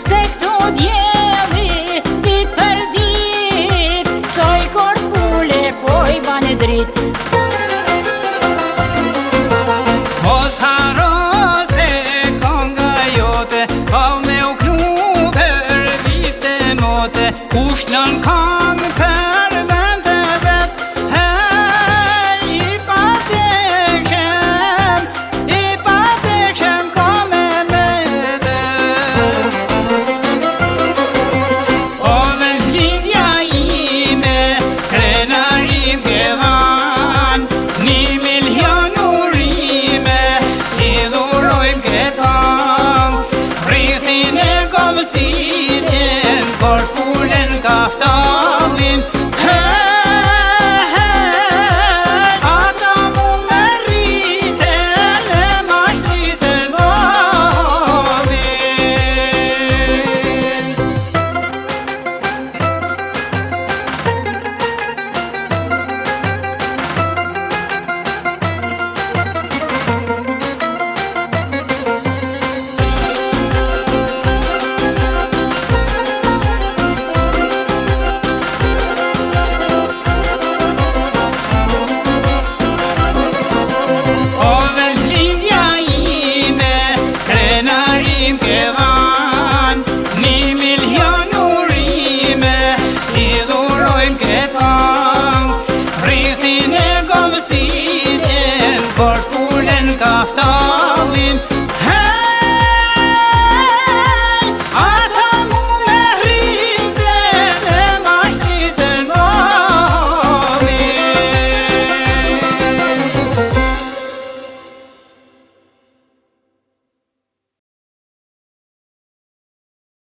se këto djeli dit për dit, soj korpule po i bane drit. Mos haro se konga jote, ka me u knu për vite mote, kush nën kong për vend të vet. Hej, i pa tekshem ka me mete. O vend lidja ime, krenarim ke dhan, 1 milion urime, i dhurojmë këtan. Rrithin e komësiqen, korpulen kaftallin. Ata mu me rriten, e ma shliten ballin. O vend lidja ime, krenarim ke dhan, 1 milion urime, i dhurojmë këtan. Rrithin e komësiqen, korpulen kaftan.